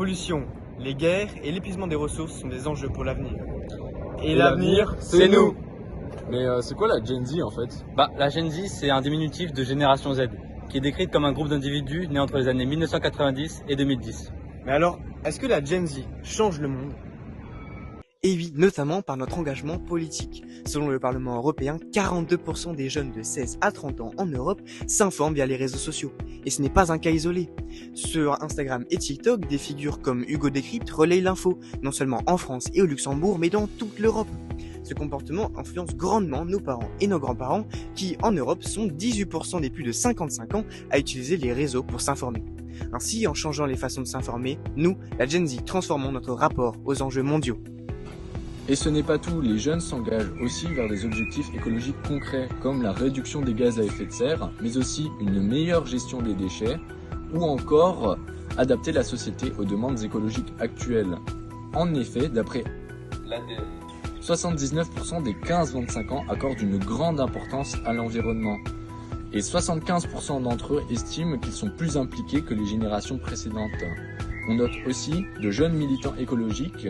pollution, les guerres et l'épuisement des ressources sont des enjeux pour l'avenir. Et l'avenir, c'est nous. Mais c'est quoi la Gen Z en fait? La Gen Z, c'est un diminutif de Génération Z, qui est décrite comme un groupe d'individus nés entre les années 1990 et 2010. Mais alors, est-ce que la Gen Z change le monde? Et oui, notamment par notre engagement politique. Selon le Parlement européen, 42% des jeunes de 16 à 30 ans en Europe s'informent via les réseaux sociaux. Et ce n'est pas un cas isolé. Sur Instagram et TikTok, des figures comme Hugo Décrypte relayent l'info, non seulement en France et au Luxembourg, mais dans toute l'Europe. Ce comportement influence grandement nos parents et nos grands-parents qui, en Europe, sont 18% des plus de 55 ans à utiliser les réseaux pour s'informer. Ainsi, en changeant les façons de s'informer, nous, la Gen Z, transformons notre rapport aux enjeux mondiaux. Et ce n'est pas tout, les jeunes s'engagent aussi vers des objectifs écologiques concrets, comme la réduction des gaz à effet de serre, mais aussi une meilleure gestion des déchets, ou encore adapter la société aux demandes écologiques actuelles. En effet, d'après l'ADF, 79% des 15-25 ans accordent une grande importance à l'environnement. Et 75% d'entre eux estiment qu'ils sont plus impliqués que les générations précédentes. On note aussi de jeunes militants écologiques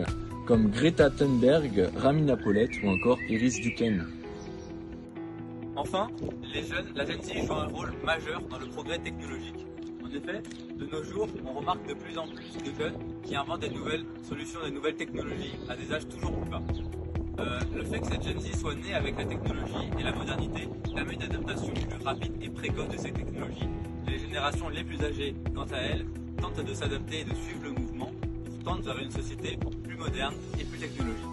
comme Greta Thunberg, Ramina Paulette ou encore Iris Duquesne. Enfin, la Gen Z joue un rôle majeur dans le progrès technologique. En effet, de nos jours, on remarque de plus en plus de jeunes qui inventent des nouvelles solutions, des nouvelles technologies à des âges toujours plus bas. Le fait que cette Gen Z soit née avec la technologie et la modernité permet une adaptation plus rapide et précoce de ces technologies. Les générations les plus âgées, quant à elles, tentent de s'adapter et de suivre le mouvement pour tendre vers une société plus moderne et plus technologique.